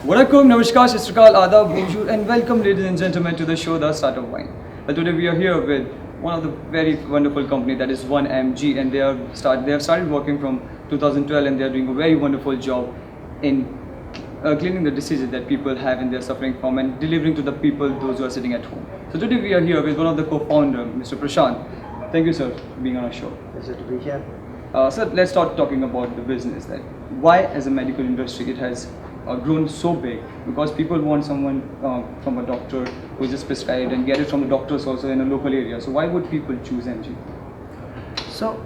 Welcome, Namaskar, Shastakal, Adab, Bonjour, and welcome, ladies and gentlemen, to the show The Start of Wine. Well, today we are here with one of the very wonderful company that is 1MG, and they have started working from 2012, and they are doing a very wonderful job in cleaning the diseases that people have and they are suffering from, and delivering to the people those who are sitting at home. So today we are here with one of the co-founder, Mr. Prashant. Thank you, sir, for being on our show. Pleasure to be here. So let's start talking about the business. That why, as a medical industry, it has grown so big, because people want someone from a doctor who just prescribed and get it from the doctors also in a local area. So why would people choose MG? So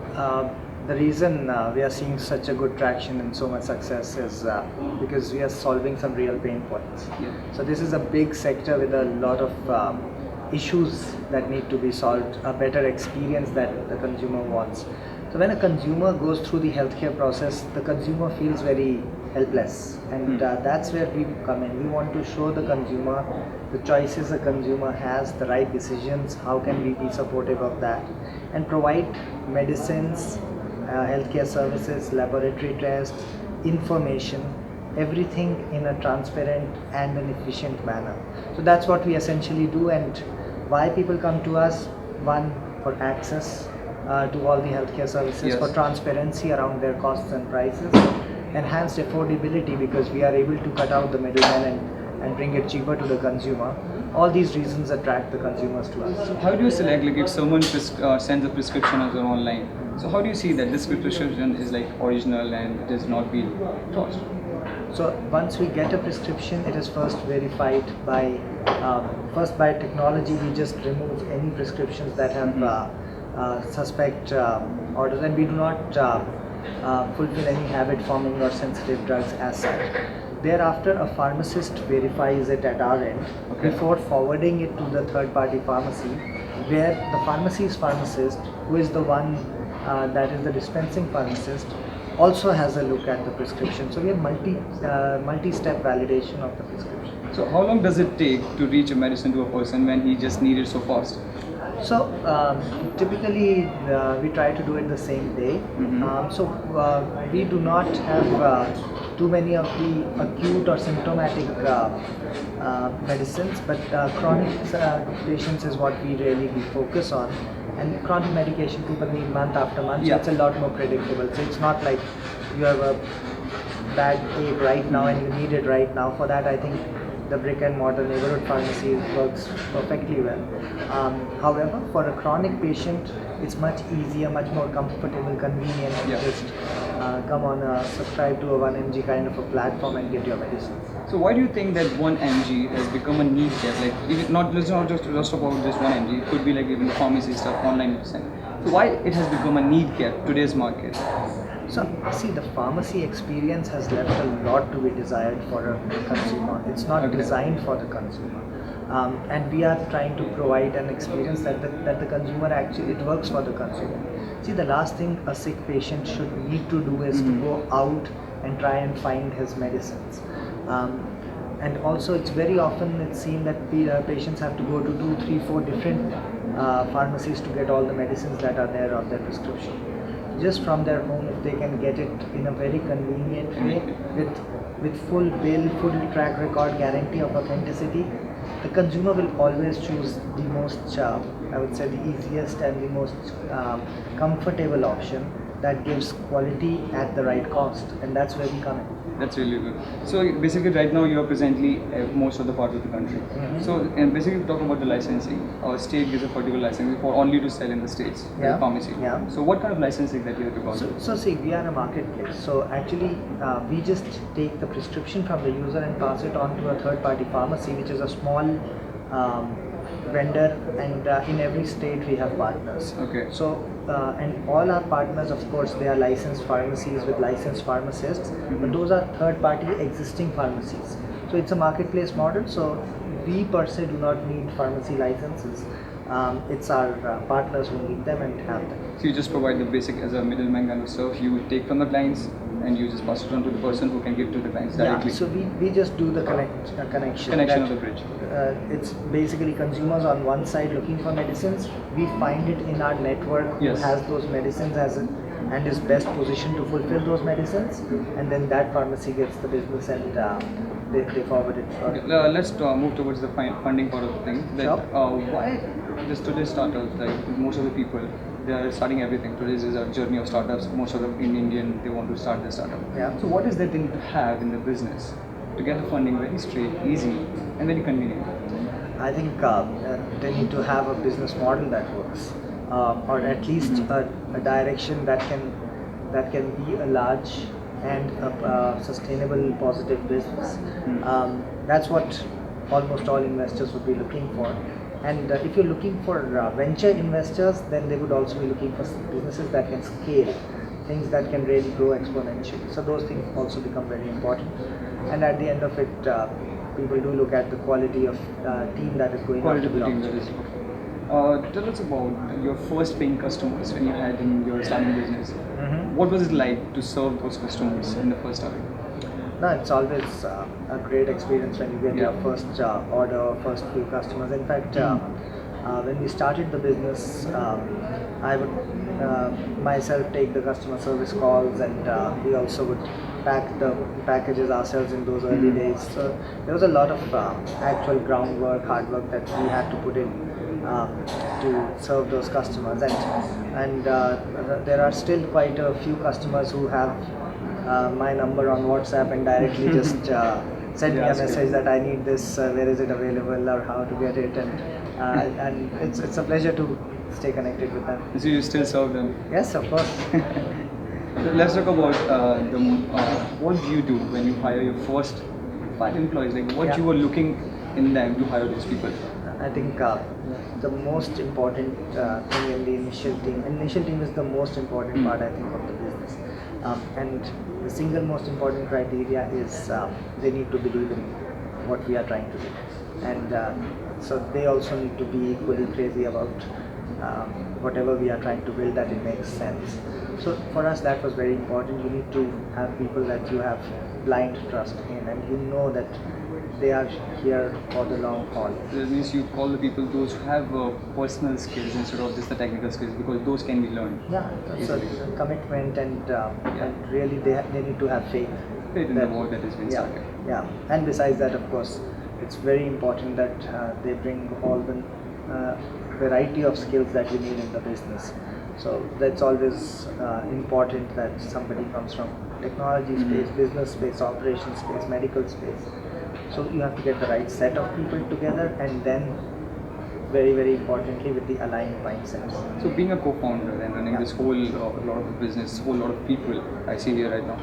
the reason we are seeing such a good traction and so much success is because we are solving some real pain points. Yeah. So this is a big sector with a lot of issues that need to be solved, a better experience that the consumer wants. So when a consumer goes through the healthcare process, the consumer feels very helpless, and that's where we come in. We want to show the consumer the choices the consumer has, the right decisions, how can we be supportive of that, and provide medicines, healthcare services, laboratory tests, information, everything in a transparent and an efficient manner. So that's what we essentially do. And why people come to us: one, for access to all the healthcare services, Yes. for transparency around their costs and prices, enhanced affordability because we are able to cut out the middleman and bring it cheaper to the consumer. All these reasons attract the consumers to us. So how do you select, like if someone sends a prescription as online, so how do you see that this prescription is like original and it has not been crossed? So once we get a prescription, it is first verified by technology. We just remove any prescriptions that have suspect orders, and we do not fulfill any habit forming or sensitive drugs as such. Thereafter, a pharmacist verifies it at our end before forwarding it to the third party pharmacy, where the pharmacy's pharmacist, who is the one that is the dispensing pharmacist, also has a look at the prescription. So we have multi-step validation of the prescription. So how long does it take to reach a medicine to a person when he just needs it so fast? So typically we try to do it the same day. We do not have too many of the acute or symptomatic medicines, but chronic patients is what we really focus on. And chronic medication people need month after month, so it's a lot more predictable. So it's not like you have a bad ache right now and you need it right now. For that, I think the brick and mortar neighborhood pharmacy works perfectly well. However, for a chronic patient, it's much easier, much more comfortable, convenient to just come on subscribe to a 1MG kind of a platform and get your medicines. So why do you think that 1MG has become a need gap? Like it's not just about this 1MG, it could be like even the pharmacy stuff, online medicine. So why it has become a need gap today's market? So see, the pharmacy experience has left a lot to be desired for a consumer. It's not designed for the consumer. And we are trying to provide an experience that the consumer actually, it works for the consumer. See, the last thing a sick patient should need to do is to go out and try and find his medicines. And also it's very often it's seen that patients have to go to 2, 3, 4 different pharmacies to get all the medicines that are there on their prescription. Just from their home, if they can get it in a very convenient way with full bill, full track record, guarantee of authenticity, the consumer will always choose the most, I would say, the easiest and the most comfortable option that gives quality at the right cost, and that's where we come in. That's really good. So basically right now you are presently most of the part of the country. So basically talking about the licensing, our state gives a particular licensing for only to sell in the states, the pharmacy. So what kind of licensing that you have to go? So see, we are a marketplace. So actually we just take the prescription from the user and pass it on to a third party pharmacy, which is a small vendor, and in every state we have partners. So and all our partners, of course, they are licensed pharmacies with licensed pharmacists, but those are third party existing pharmacies. So it's a marketplace model, so we per se do not need pharmacy licenses. It's our partners who need them and have them. So you just provide the basic as a middleman kind of stuff, you take from the clients and you just pass it on to the person who can give to the clients directly. So we just do the connection of the bridge. It's basically consumers on one side looking for medicines. We find it in our network who has those medicines and is best positioned to fulfill those medicines, and then that pharmacy gets the business and they forward it further. Okay, let's move towards the funding part of the thing. That, Sure. why this today's startups, like most of the people, they are starting everything. Today's is a journey of startups. Most of them in Indian, they want to start their startup. Yeah. So what is that they need to have in the business to get the funding very straight, easy, and very convenient? I think they need to have a business model that works, or at least a direction that can be a large and a sustainable, positive business. That's what almost all investors would be looking for. And if you're looking for venture investors, then they would also be looking for businesses that can scale, things that can really grow exponentially. So those things also become very important. And at the end of it, people do look at the quality of team that is going Quality on of to the the team that objective. is. Tell us about your first paying customers when you had in your starting business. What was it like to serve those customers in the first starting? No, it's always a great experience when you get Yeah. your first order, first few customers. In fact, when we started the business, I would myself take the customer service calls, and we also would pack the packages ourselves in those early days. So there was a lot of actual groundwork, hard work that we had to put in to serve those customers, and there are still quite a few customers who have my number on WhatsApp and directly just send me a Yes, message that I need this, where is it available, or how to get it, and it's a pleasure to stay connected with them. So you still serve them. Yes, of course. So let's talk about what do you do when you hire your first 5 employees? Like what Yeah. you were looking in them to hire those people. I think the most important thing in the initial team is the most important part, I think, of the business. And the single most important criteria is they need to believe in what we are trying to do. And so they also need to be equally crazy about whatever we are trying to build, that it makes sense. So for us, that was very important. You need to have people that you have blind trust in, and you know that they are here for the long haul. That means you call the people those who have personal skills instead of just the technical skills, because those can be learned. Yeah, so commitment and really they need to have faith. Faith in the that- work that has been yeah, started. Yeah, and besides that, of course, it's very important that they bring all the variety of skills that you need in the business. So that's always important, that somebody comes from technology space, business space, operations space, medical space. So you have to get the right set of people together, and then very, very importantly, with the aligned mindsets. So being a co-founder and running Yeah. this whole lot of business, whole lot of people I see here right now.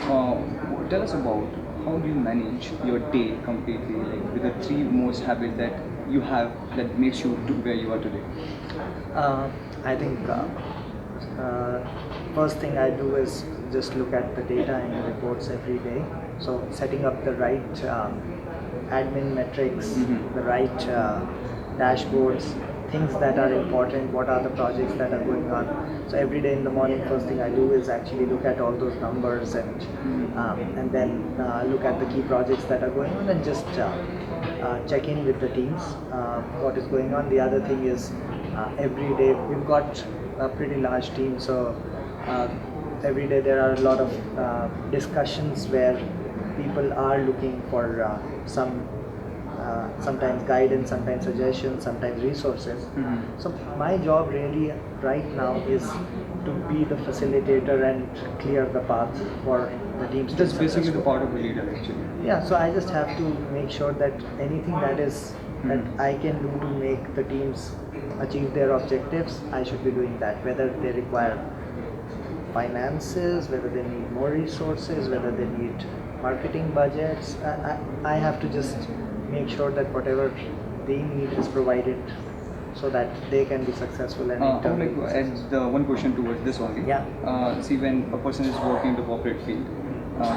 So tell us about how do you manage your day completely, like with the 3 most habits that you have that makes you to where you are today. I think first thing I do is just look at the data and the reports every day. So setting up the right admin metrics, the right dashboards, things that are important, what are the projects that are going on. So every day in the morning, first thing I do is actually look at all those numbers, and then look at the key projects that are going on, and just check in with the teams, what is going on. The other thing is every day we've got a pretty large team, so every day there are a lot of discussions where people are looking for sometimes guidance, sometimes suggestions, sometimes resources. So my job really right now is to be the facilitator and clear the path for the teams. to That's be basically the successful. part of a leader actually. Yeah, so I just have to make sure that anything that I can do to make the teams achieve their objectives, I should be doing that. Whether they require finances, whether they need more resources, whether they need marketing budgets, I have to just make sure that whatever they need is provided, so that they can be successful and I would like internally. to add one question towards this only. Yeah. See, when a person is working in the corporate field,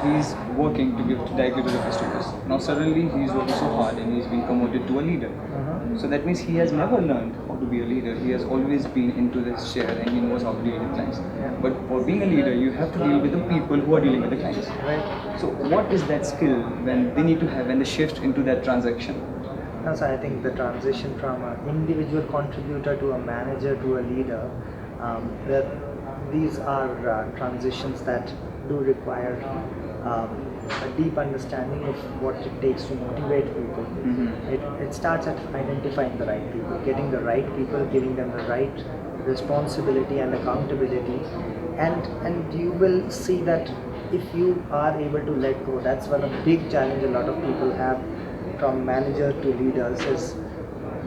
he's working to give directly to the customers. Now suddenly he's working so hard and he's been promoted to a leader. So that means he has never learned how to be a leader. He has always been into this chair and he knows how to deal with clients. But for being a leader, you have to deal with the people who are dealing with the clients. Right. So what is that skill when they need to have when they shift into that transaction? So I think the transition from an individual contributor to a manager to a leader, these are transitions that do require a deep understanding of what it takes to motivate people. It starts at identifying the right people, getting the right people, giving them the right responsibility and accountability, and you will see that if you are able to let go, that's one of the big challenge a lot of people have from manager to leaders, is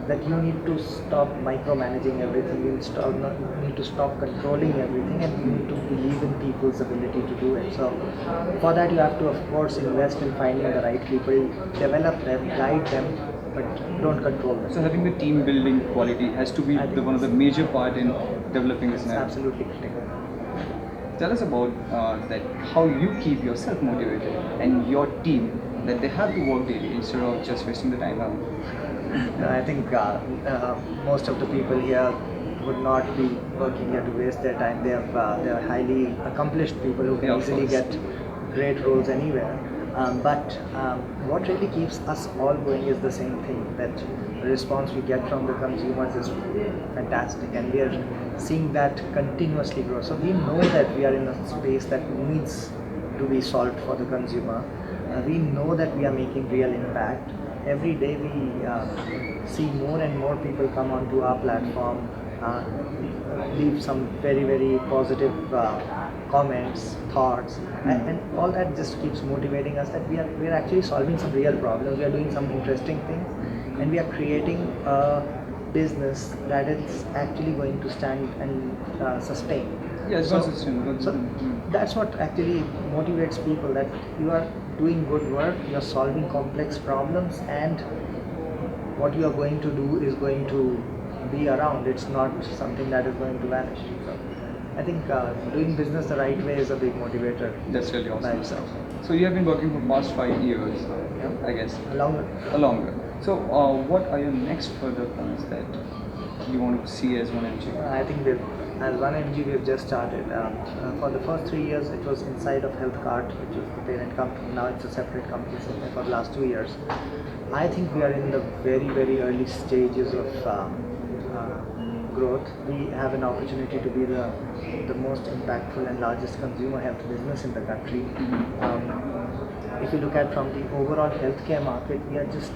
that you need to stop micromanaging everything, you need to stop controlling everything, and you need to believe in people's ability to do it. So for that you have to of course invest in finding the right people, develop them, guide them, but don't control them. So having the team building quality has to be one of the major part in developing this It's network. absolutely critical. Tell us about that how you keep yourself motivated and your team, that they have to work daily instead of just wasting the time out. I think most of the people here would not be working here to waste their time. They are highly accomplished people who can Yeah, of easily course. get great roles anywhere. But what really keeps us all going is the same thing, that the response we get from the consumers is fantastic, and we are seeing that continuously grow. So we know that we are in a space that needs to be solved for the consumer. We know that we are making real impact. Every day we see more and more people come onto our platform, leave some very, very positive comments, thoughts, and all that just keeps motivating us that we are actually solving some real problems, we are doing some interesting things, and we are creating a business that is actually going to stand and sustain. Yeah, it's So- consistent. So that's what actually motivates people, that you are doing good work, you are solving complex problems, and what you are going to do is going to be around. It's not something that is going to vanish. So I think doing business the right way is a big motivator That's really by awesome. itself. So you have been working for past 5 years, Yeah. I guess, Along or longer. So what are your next further plans that you want to see as one MG? I think as one MG we've just started. For the first 3 years it was inside of HealthCart, which was the parent company. Now it's a separate company. So for the last 2 years, I think we are in the very, very early stages of growth. We have an opportunity to be the most impactful and largest consumer health business in the country. If you look at from the overall healthcare market, we are just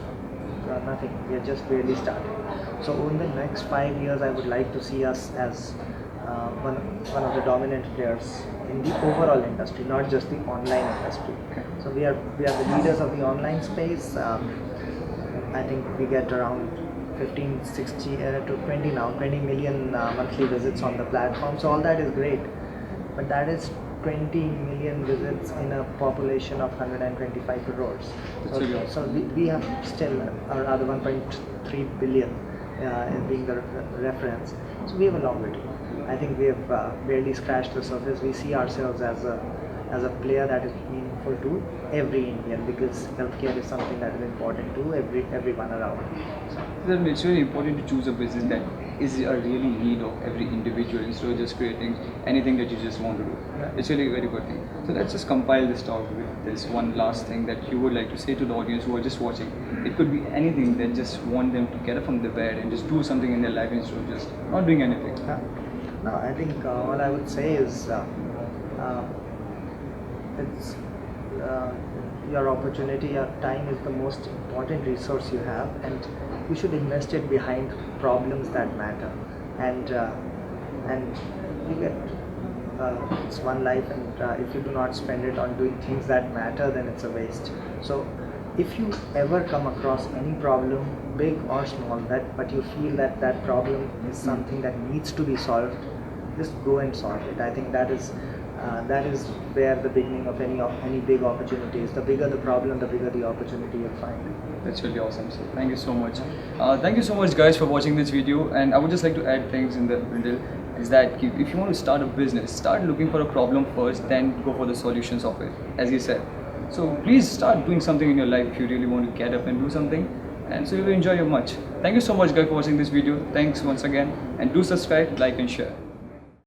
nothing. We are just barely starting. So in the next 5 years, I would like to see us as one of the dominant players in the overall industry, not just the online industry. So we are the leaders of the online space. I think we get around 15, 60 to 20 now, 20 million monthly visits on the platform. So all that is great, but that is 20 million visits in a population of 125 crores. That's really awesome. So we have still around 1.3 billion in being the reference. So we have a long way to go. I think we have barely scratched the surface. We see ourselves as a player that is meaningful to every Indian, because healthcare is something that is important to everyone around. Then it's really important to choose a business that is a really need of every individual instead of just creating anything that you just want to do. Yeah. It's really a very good thing. So let's just compile this talk with this one last thing that you would like to say to the audience who are just watching. It could be anything that just want them to get up from the bed and just do something in their life instead of just not doing anything. No, I think all I would say is it's your opportunity, your time is the most important resource you have, and you should invest it behind problems that matter. And you get it's one life, and if you do not spend it on doing things that matter, then it's a waste. So if you ever come across any problem, big or small, but you feel that problem is something that needs to be solved, just go and solve it. I think that is where the beginning of any big opportunity is. The bigger the problem, the bigger the opportunity you'll find. That's really awesome. So thank you so much. Thank you so much, guys, for watching this video. And I would just like to add things in the middle. Is that if you want to start a business, start looking for a problem first, then go for the solutions of it, as you said. So please start doing something in your life if you really want to get up and do something. And so you will enjoy your much. Thank you so much, guys, for watching this video. Thanks once again, and do subscribe, like, and share.